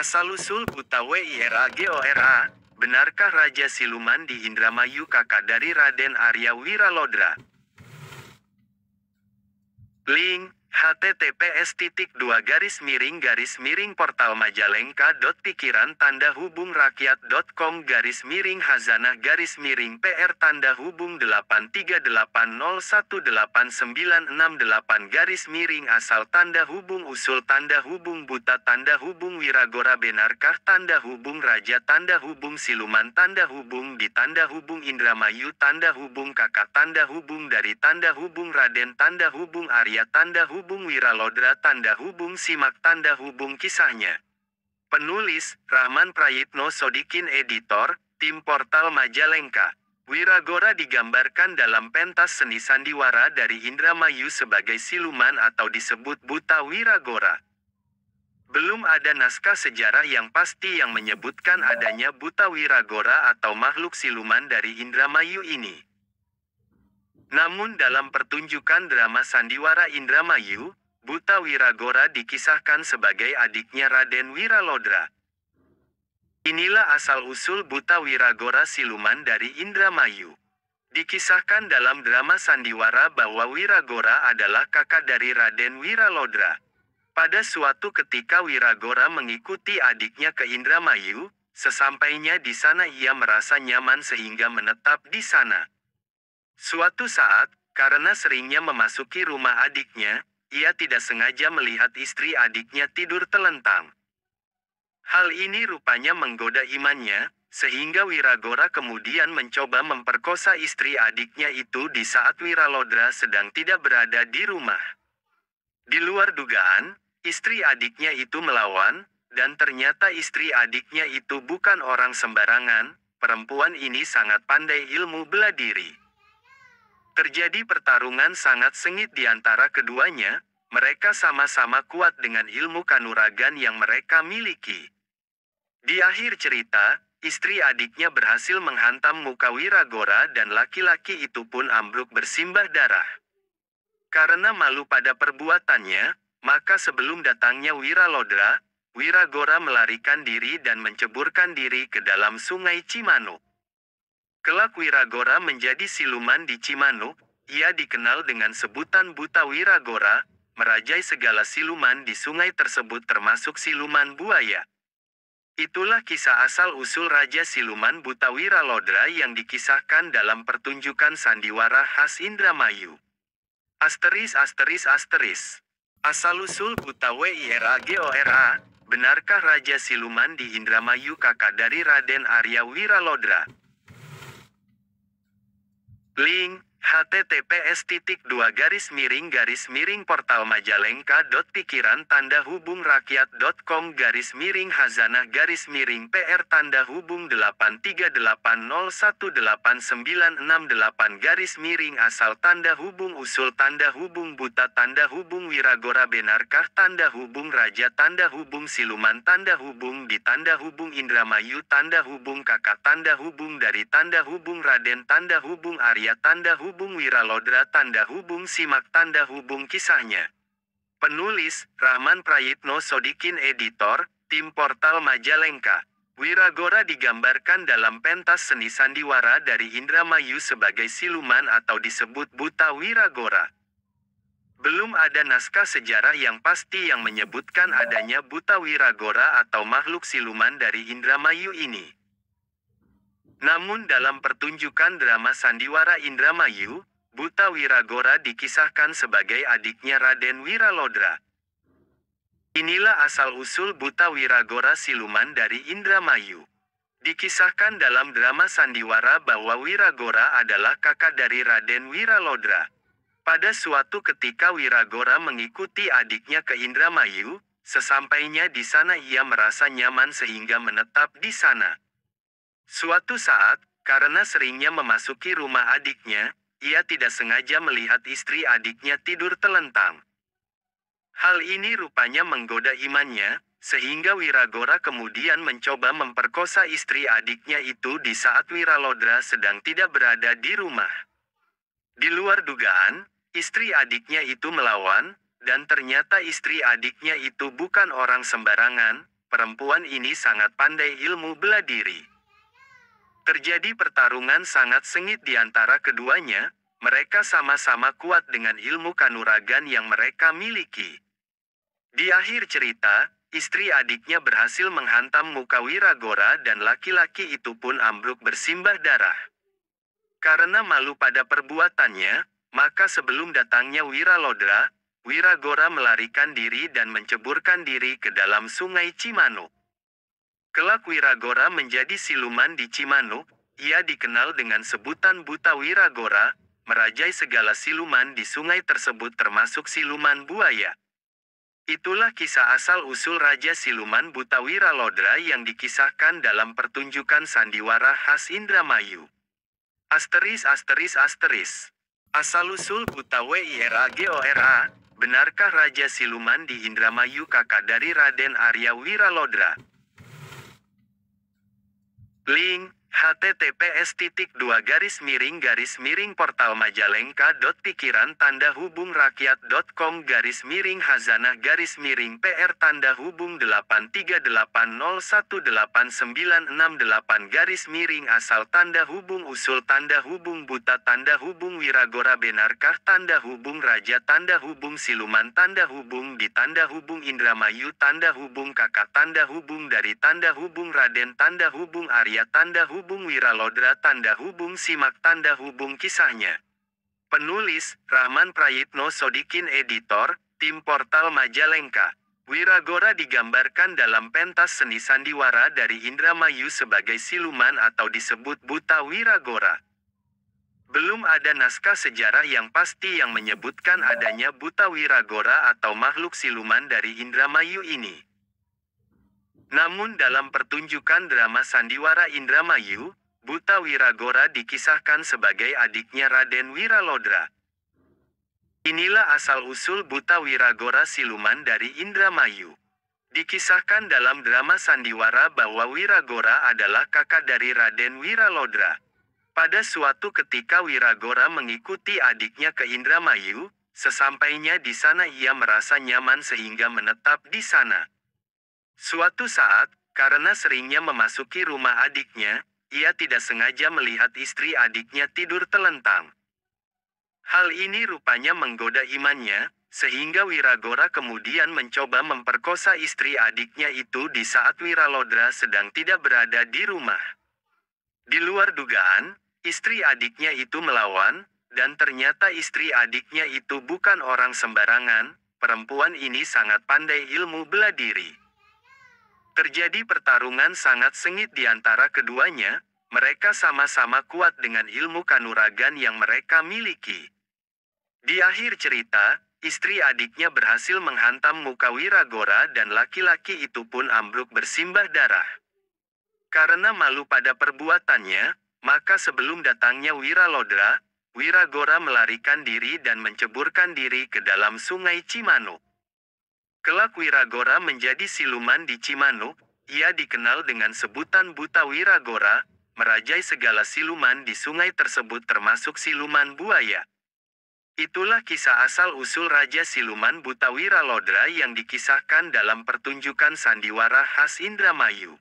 Asal-usul buta WIRAGORA, benarkah Raja Siluman di Indramayu kakak dari Raden Arya Wiralodra? Link, https://portal majalengka.pikiran_PR_8968 Wiragora benarkah Raja Siluman Indramayu kakak dari Raden Arya Wiralodra simak kisahnya. Penulis, Rahman Prayitno Sodikin Editor, Tim Portal Majalengka. Wiragora digambarkan dalam pentas seni sandiwara dari Indramayu sebagai siluman atau disebut buta Wiragora. Belum ada naskah sejarah yang pasti yang menyebutkan adanya buta Wiragora atau makhluk siluman dari Indramayu ini. Namun dalam pertunjukan drama sandiwara Indramayu, buta Wiragora dikisahkan sebagai adiknya Raden Wiralodra. Inilah asal-usul buta Wiragora siluman dari Indramayu. Dikisahkan dalam drama sandiwara bahwa Wiragora adalah kakak dari Raden Wiralodra. Pada suatu ketika Wiragora mengikuti adiknya ke Indramayu, sesampainya di sana ia merasa nyaman sehingga menetap di sana. Suatu saat, karena seringnya memasuki rumah adiknya, ia tidak sengaja melihat istri adiknya tidur telentang. Hal ini rupanya menggoda imannya, sehingga Wiragora kemudian mencoba memperkosa istri adiknya itu di saat Wiralodra sedang tidak berada di rumah. Di luar dugaan, istri adiknya itu melawan, dan ternyata istri adiknya itu bukan orang sembarangan, perempuan ini sangat pandai ilmu bela diri. Terjadi pertarungan sangat sengit di antara keduanya, mereka sama-sama kuat dengan ilmu kanuragan yang mereka miliki. Di akhir cerita, istri adiknya berhasil menghantam muka Wiragora dan laki-laki itu pun ambruk bersimbah darah. Karena malu pada perbuatannya, maka sebelum datangnya Wiralodra, Wiragora melarikan diri dan menceburkan diri ke dalam sungai Cimanuk. Kelak Wiragora menjadi siluman di Cimanuk, ia dikenal dengan sebutan buta Wiragora, merajai segala siluman di sungai tersebut termasuk siluman buaya. Itulah kisah asal-usul Raja Siluman buta Wiralodra yang dikisahkan dalam pertunjukan sandiwara khas Indramayu. Asal-usul buta WIRAGORA, benarkah Raja Siluman di Indramayu kakak dari Raden Arya Wiralodra? Link, https://portal majalengka.pikiran_PR_8968 buta Wiragora benarkah Raja Siluman di Indramayu kakak dari Raden Arya Wiralodra simak kisahnya. Penulis, Rahman Prayitno Sodikin Editor, Tim Portal Majalengka. Wiragora digambarkan dalam pentas seni sandiwara dari Indramayu sebagai siluman atau disebut buta Wiragora. Belum ada naskah sejarah yang pasti yang menyebutkan adanya buta Wiragora atau makhluk siluman dari Indramayu ini. Namun dalam pertunjukan drama sandiwara Indramayu, buta Wiragora dikisahkan sebagai adiknya Raden Wiralodra. Inilah asal-usul buta Wiragora siluman dari Indramayu. Dikisahkan dalam drama sandiwara bahwa Wiragora adalah kakak dari Raden Wiralodra. Pada suatu ketika Wiragora mengikuti adiknya ke Indramayu, sesampainya di sana ia merasa nyaman sehingga menetap di sana. Suatu saat, karena seringnya memasuki rumah adiknya, ia tidak sengaja melihat istri adiknya tidur telentang. Hal ini rupanya menggoda imannya, sehingga Wiragora kemudian mencoba memperkosa istri adiknya itu di saat Wiralodra sedang tidak berada di rumah. Di luar dugaan, istri adiknya itu melawan, dan ternyata istri adiknya itu bukan orang sembarangan, perempuan ini sangat pandai ilmu bela diri. Terjadi pertarungan sangat sengit di antara keduanya, mereka sama-sama kuat dengan ilmu kanuragan yang mereka miliki. Di akhir cerita, istri adiknya berhasil menghantam muka Wiragora dan laki-laki itu pun ambruk bersimbah darah. Karena malu pada perbuatannya, maka sebelum datangnya Wiralodra, Wiragora melarikan diri dan menceburkan diri ke dalam sungai Cimanuk. Kelak Wiragora menjadi siluman di Cimanuk, ia dikenal dengan sebutan Buta Wiragora, merajai segala siluman di sungai tersebut termasuk siluman buaya. Itulah kisah asal-usul Raja Siluman Buta Wiralodra yang dikisahkan dalam pertunjukan sandiwara khas Indramayu. Asal-usul Buta Wiragora, benarkah Raja Siluman di Indramayu kakak dari Raden Arya Wiralodra? Link https://portal majalengka.pikiran_hazanah_PR_838018968 #usul Buta Wiragora benarkah Raja Siluman di Indramayu kakak dari Raden Arya Wiralodra simak kisahnya. Penulis, Rahman Prayitno Sodikin Editor, Tim Portal Majalengka. Wiragora digambarkan dalam pentas seni sandiwara dari Indramayu sebagai siluman atau disebut Buta Wiragora. Belum ada naskah sejarah yang pasti yang menyebutkan adanya Buta Wiragora atau makhluk siluman dari Indramayu ini. Namun dalam pertunjukan drama sandiwara Indramayu, Buta Wiragora dikisahkan sebagai adiknya Raden Wiralodra. Inilah asal-usul Buta Wiragora siluman dari Indramayu. Dikisahkan dalam drama sandiwara bahwa Wiragora adalah kakak dari Raden Wiralodra. Pada suatu ketika Wiragora mengikuti adiknya ke Indramayu, sesampainya di sana ia merasa nyaman sehingga menetap di sana. Suatu saat, karena seringnya memasuki rumah adiknya, ia tidak sengaja melihat istri adiknya tidur telentang. Hal ini rupanya menggoda imannya, sehingga Wiragora kemudian mencoba memperkosa istri adiknya itu di saat Wiralodra sedang tidak berada di rumah. Di luar dugaan, istri adiknya itu melawan, dan ternyata istri adiknya itu bukan orang sembarangan, perempuan ini sangat pandai ilmu bela diri. Terjadi pertarungan sangat sengit di antara keduanya, mereka sama-sama kuat dengan ilmu kanuragan yang mereka miliki. Di akhir cerita, istri adiknya berhasil menghantam muka Wiragora dan laki-laki itu pun ambruk bersimbah darah. Karena malu pada perbuatannya, maka sebelum datangnya Wiralodra, Wiragora melarikan diri dan menceburkan diri ke dalam sungai Cimanuk. Kelak Wiragora menjadi siluman di Cimanuk, ia dikenal dengan sebutan Buta Wiragora, merajai segala siluman di sungai tersebut termasuk siluman buaya. Itulah kisah asal-usul Raja Siluman Buta Wiralodra yang dikisahkan dalam pertunjukan sandiwara khas Indramayu.